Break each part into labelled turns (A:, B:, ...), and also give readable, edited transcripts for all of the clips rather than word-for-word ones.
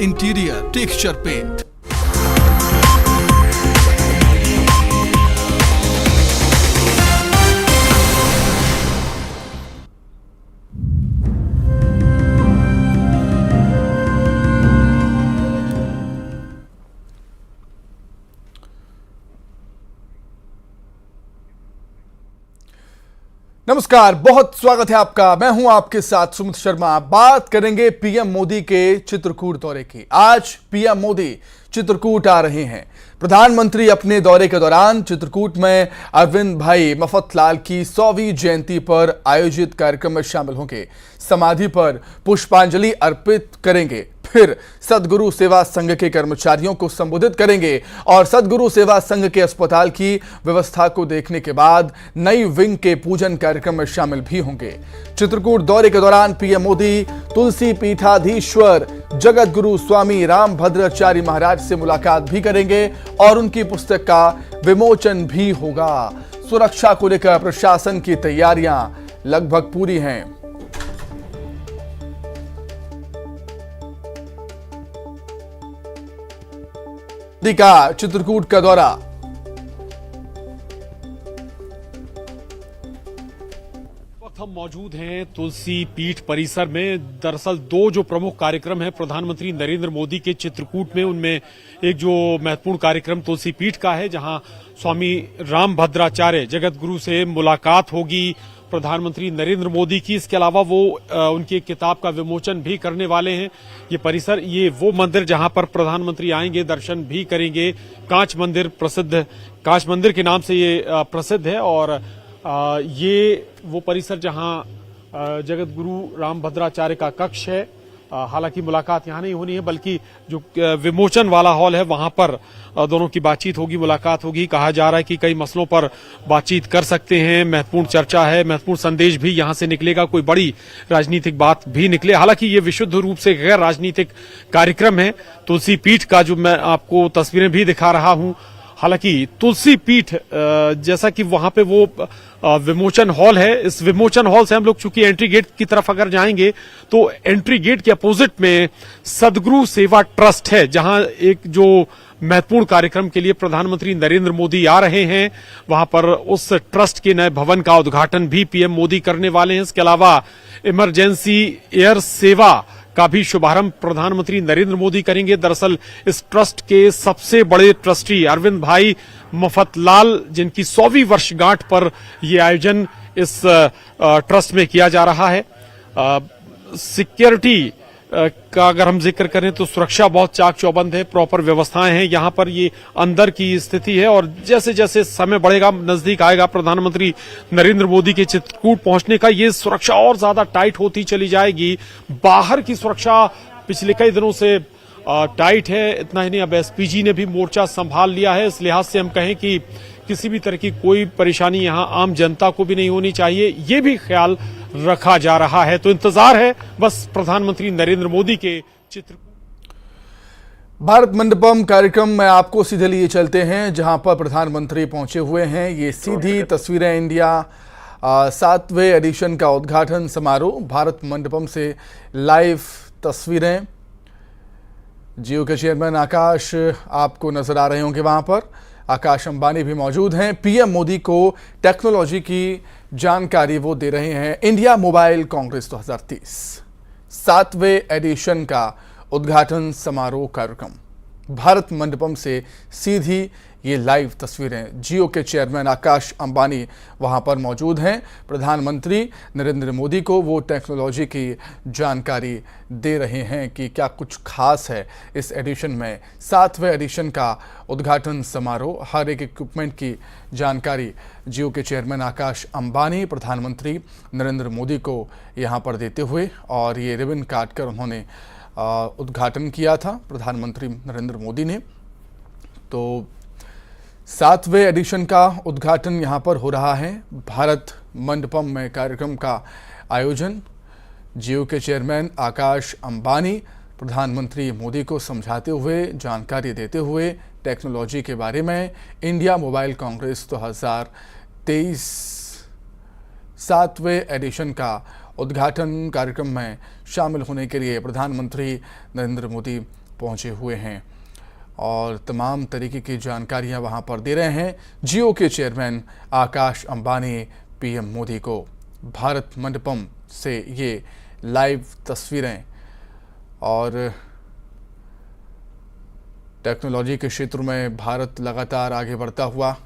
A: Interior texture paint.
B: नमस्कार, बहुत स्वागत है आपका। मैं हूं आपके साथ सुमित शर्मा। बात करेंगे पीएम मोदी के चित्रकूट दौरे की। आज पीएम मोदी चित्रकूट आ रहे हैं। प्रधानमंत्री अपने दौरे के दौरान चित्रकूट में अरविंद भाई मफतलाल की 100वीं जयंती पर आयोजित कार्यक्रम में शामिल होंगे। समाधि पर पुष्पांजलि अर्पित करेंगे, फिर सदगुरु सेवा संघ के कर्मचारियों को संबोधित करेंगे और सदगुरु सेवा संघ के अस्पताल की व्यवस्था को देखने के बाद नई विंग के पूजन कार्यक्रम में शामिल भी होंगे। चित्रकूट दौरे के दौरान पीएम मोदी तुलसी पीठाधीश्वर जगत गुरु स्वामी रामभद्राचार्य महाराज से मुलाकात भी करेंगे और उनकी पुस्तक का विमोचन भी होगा। सुरक्षा को लेकर प्रशासन की तैयारियां लगभग पूरी हैं। का चित्रकूट का दौरा।
C: हम मौजूद हैं तुलसी पीठ परिसर में। दरअसल दो जो प्रमुख कार्यक्रम हैं प्रधानमंत्री नरेंद्र मोदी के चित्रकूट में, उनमें एक जो महत्वपूर्ण कार्यक्रम तुलसी पीठ का है, जहां स्वामी रामभद्राचार्य जगत गुरु से मुलाकात होगी प्रधानमंत्री नरेंद्र मोदी की। इसके अलावा वो उनकी एक किताब का विमोचन भी करने वाले हैं। ये परिसर, ये वो मंदिर जहां पर प्रधानमंत्री आएंगे, दर्शन भी करेंगे। कांच मंदिर प्रसिद्ध, कांच मंदिर के नाम से ये प्रसिद्ध है और ये वो परिसर जहां जगत गुरु रामभद्राचार्य का कक्ष है। हालांकि मुलाकात यहां नहीं होनी है, बल्कि जो विमोचन वाला हॉल है वहां पर दोनों की बातचीत होगी, मुलाकात होगी। कहा जा रहा है कि कई मसलों पर बातचीत कर सकते हैं, महत्वपूर्ण चर्चा है, महत्वपूर्ण संदेश भी यहां से निकलेगा, कोई बड़ी राजनीतिक बात भी निकले। हालांकि ये विशुद्ध रूप से गैर राजनीतिक कार्यक्रम है। तुलसी पीठ का जो मैं आपको तस्वीरें भी दिखा रहा हूं, हालांकि तुलसी पीठ जैसा कि वहां पे वो विमोचन हॉल है, इस विमोचन हॉल से हम लोग चूंकि एंट्री गेट की तरफ अगर जाएंगे तो एंट्री गेट के अपोजिट में सदगुरु सेवा ट्रस्ट है, जहां एक जो महत्वपूर्ण कार्यक्रम के लिए प्रधानमंत्री नरेंद्र मोदी आ रहे हैं, वहां पर उस ट्रस्ट के नए भवन का उद्घाटन भी पीएम मोदी करने वाले हैं। इसके अलावा इमरजेंसी एयर सेवा का भी शुभारंभ प्रधानमंत्री नरेंद्र मोदी करेंगे। दरअसल इस ट्रस्ट के सबसे बड़े ट्रस्टी अरविंद भाई मफतलाल, जिनकी 100वीं वर्षगांठ पर यह आयोजन इस ट्रस्ट में किया जा रहा है। सिक्योरिटी का अगर हम जिक्र करें तो सुरक्षा बहुत चाक चौबंद है, प्रॉपर व्यवस्थाएं हैं यहाँ पर। ये अंदर की स्थिति है और जैसे जैसे समय बढ़ेगा, नजदीक आएगा प्रधानमंत्री नरेंद्र मोदी के चित्रकूट पहुंचने का, ये सुरक्षा और ज्यादा टाइट होती चली जाएगी। बाहर की सुरक्षा पिछले कई दिनों से टाइट है। इतना ही नहीं, अब एसपीजी ने भी मोर्चा संभाल लिया है। इस लिहाज से हम कहें कि किसी भी तरह की कोई परेशानी यहाँ आम जनता को भी नहीं होनी चाहिए, ये भी ख्याल रखा जा रहा है। तो इंतजार है बस प्रधानमंत्री नरेंद्र मोदी के चित्र।
B: भारत मंडपम कार्यक्रम में आपको सीधे लिए चलते हैं, जहां पर प्रधानमंत्री पहुंचे हुए हैं। ये सीधी तस्वीरें इंडिया 7वें एडिशन का उद्घाटन समारोह, भारत मंडपम से लाइव तस्वीरें। जियो के चेयरमैन आकाश आपको नजर आ रहे होंगे, वहां पर आकाश अंबानी भी मौजूद हैं। पीएम मोदी को टेक्नोलॉजी की जानकारी वो दे रहे हैं। इंडिया मोबाइल कांग्रेस 2030 7वें एडिशन का उद्घाटन समारोह कार्यक्रम, भारत मंडपम से सीधी ये लाइव तस्वीरें। जियो के चेयरमैन आकाश अंबानी वहां पर मौजूद हैं। प्रधानमंत्री नरेंद्र मोदी को वो टेक्नोलॉजी की जानकारी दे रहे हैं कि क्या कुछ खास है इस एडिशन में। 7वें एडिशन का उद्घाटन समारोह, हर एक इक्विपमेंट की जानकारी जियो के चेयरमैन आकाश अंबानी प्रधानमंत्री नरेंद्र मोदी को यहाँ पर देते हुए, और ये रिबन काट कर उन्होंने उद्घाटन किया था प्रधानमंत्री नरेंद्र मोदी ने। तो 7वें एडिशन का उद्घाटन यहाँ पर हो रहा है। भारत मंडपम में कार्यक्रम का आयोजन। जियो के चेयरमैन आकाश अंबानी प्रधानमंत्री मोदी को समझाते हुए, जानकारी देते हुए टेक्नोलॉजी के बारे में। इंडिया मोबाइल कांग्रेस 2023 7वें एडिशन का उद्घाटन कार्यक्रम में शामिल होने के लिए प्रधानमंत्री नरेंद्र मोदी पहुंचे हुए हैं और तमाम तरीके की जानकारियां वहां पर दे रहे हैं। जियो के चेयरमैन आकाश अंबानी पीएम मोदी को भारत मंडपम से ये लाइव तस्वीरें और टेक्नोलॉजी के क्षेत्र में भारत लगातार आगे बढ़ता हुआ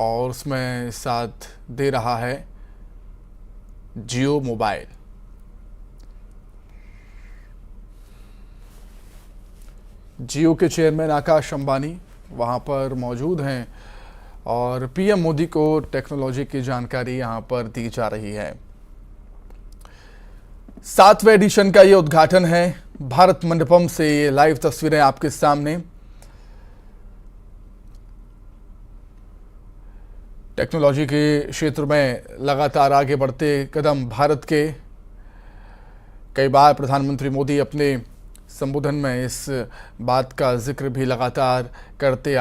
B: और उसमें साथ दे रहा है जियो मोबाइल। जियो के चेयरमैन आकाश अंबानी वहां पर मौजूद हैं और पीएम मोदी को टेक्नोलॉजी की जानकारी यहां पर दी जा रही है। 7वें एडिशन का ये उद्घाटन है भारत मंडपम से। ये लाइव तस्वीरें आपके सामने। टेक्नोलॉजी के क्षेत्र में लगातार आगे बढ़ते कदम भारत के। कई बार प्रधानमंत्री मोदी अपने संबोधन में इस बात का जिक्र भी लगातार करते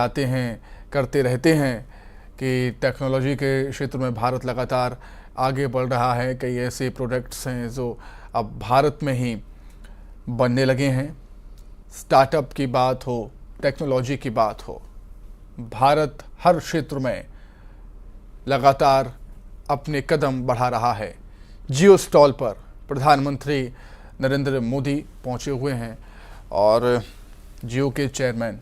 B: रहते हैं कि टेक्नोलॉजी के क्षेत्र में भारत लगातार आगे बढ़ रहा है। कई ऐसे प्रोडक्ट्स हैं जो अब भारत में ही बनने लगे हैं। स्टार्टअप की बात हो, टेक्नोलॉजी की बात हो, भारत हर क्षेत्र में लगातार अपने कदम बढ़ा रहा है। जियो स्टॉल पर प्रधानमंत्री नरेंद्र मोदी पहुंचे हुए हैं और जियो के चेयरमैन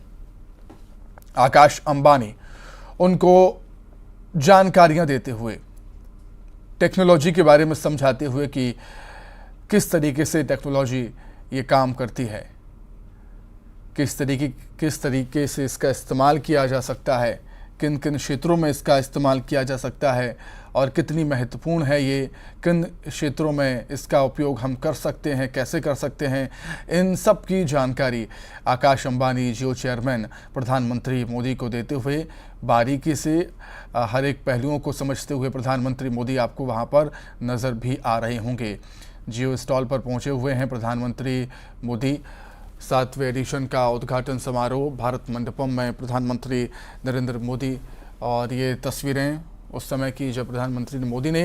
B: आकाश अंबानी उनको जानकारियां देते हुए, टेक्नोलॉजी के बारे में समझाते हुए कि किस तरीके से टेक्नोलॉजी ये काम करती है, किस तरीके से इसका इस्तेमाल किया जा सकता है, किन किन क्षेत्रों में इसका इस्तेमाल किया जा सकता है और कितनी महत्वपूर्ण है ये, किन क्षेत्रों में इसका उपयोग हम कर सकते हैं, कैसे कर सकते हैं। इन सब की जानकारी आकाश अंबानी जियो चेयरमैन प्रधानमंत्री मोदी को देते हुए बारीकी से हर एक पहलुओं को समझते हुए प्रधानमंत्री मोदी आपको वहाँ पर नज़र भी आ रहे होंगे। जियो स्टॉल पर पहुँचे हुए हैं प्रधानमंत्री मोदी। 7वें एडिशन का उद्घाटन समारोह भारत मंडपम में प्रधानमंत्री नरेंद्र मोदी और ये तस्वीरें उस समय की जब प्रधानमंत्री मोदी ने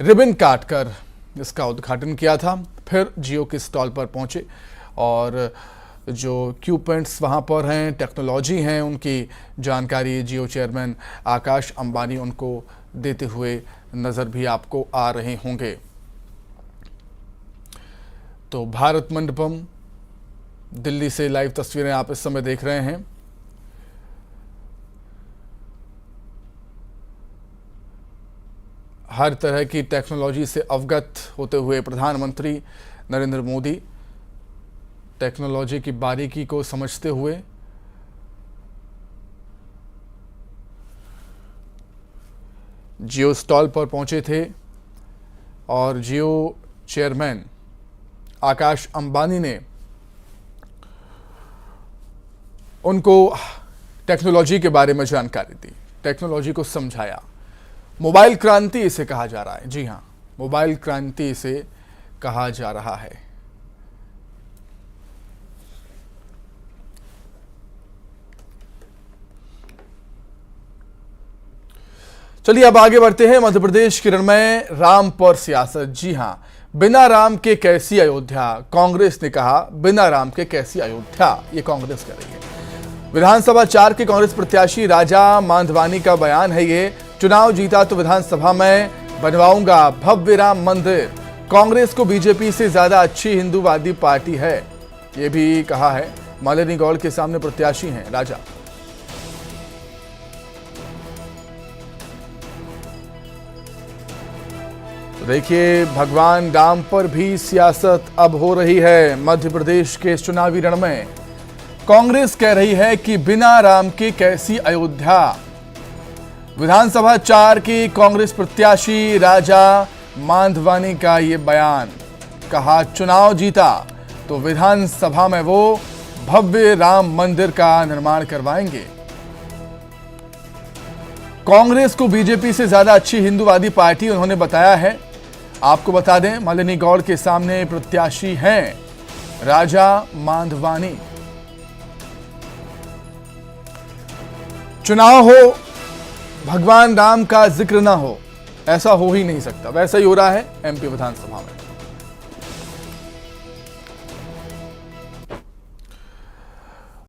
B: रिबन काटकर इसका उद्घाटन किया था। फिर जियो के स्टॉल पर पहुंचे और जो इक्विपमेंट्स वहां पर हैं, टेक्नोलॉजी हैं, उनकी जानकारी जियो चेयरमैन आकाश अंबानी उनको देते हुए नज़र भी आपको आ रहे होंगे। तो भारत मंडपम दिल्ली से लाइव तस्वीरें आप इस समय देख रहे हैं। हर तरह की टेक्नोलॉजी से अवगत होते हुए प्रधानमंत्री नरेंद्र मोदी टेक्नोलॉजी की बारीकी को समझते हुए जियो स्टॉल पर पहुंचे थे और जियो चेयरमैन आकाश अंबानी ने उनको टेक्नोलॉजी के बारे में जानकारी दी, टेक्नोलॉजी को समझाया। मोबाइल क्रांति इसे कहा जा रहा है। जी हाँ, मोबाइल क्रांति इसे कहा जा रहा है। चलिए अब आगे बढ़ते हैं। मध्य प्रदेश के रण में राम पर सियासत। जी हां, बिना राम के कैसी अयोध्या, कांग्रेस ने कहा। बिना राम के कैसी अयोध्या, ये कांग्रेस कह रही है। विधानसभा 4 के कांग्रेस प्रत्याशी राजा मांधवानी का बयान है ये। चुनाव जीता तो विधानसभा में बनवाऊंगा भव्य राम मंदिर। कांग्रेस को बीजेपी से ज्यादा अच्छी हिंदूवादी पार्टी है, ये भी कहा है। मालिनी गौड़ के सामने प्रत्याशी हैं राजा। देखिए, भगवान राम पर भी सियासत अब हो रही है। मध्य प्रदेश के चुनावी रण में कांग्रेस कह रही है कि बिना राम के कैसी अयोध्या। विधानसभा 4 की कांग्रेस प्रत्याशी राजा मांधवानी का ये बयान। कहा, चुनाव जीता तो विधानसभा में वो भव्य राम मंदिर का निर्माण करवाएंगे। कांग्रेस को बीजेपी से ज्यादा अच्छी हिंदूवादी पार्टी उन्होंने बताया है। आपको बता दें, मालिनी गौड़ के सामने प्रत्याशी हैं राजा मांधवानी। चुनाव हो, भगवान राम का जिक्र ना हो, ऐसा हो ही नहीं सकता। वैसा ही हो रहा है एमपी विधानसभा में।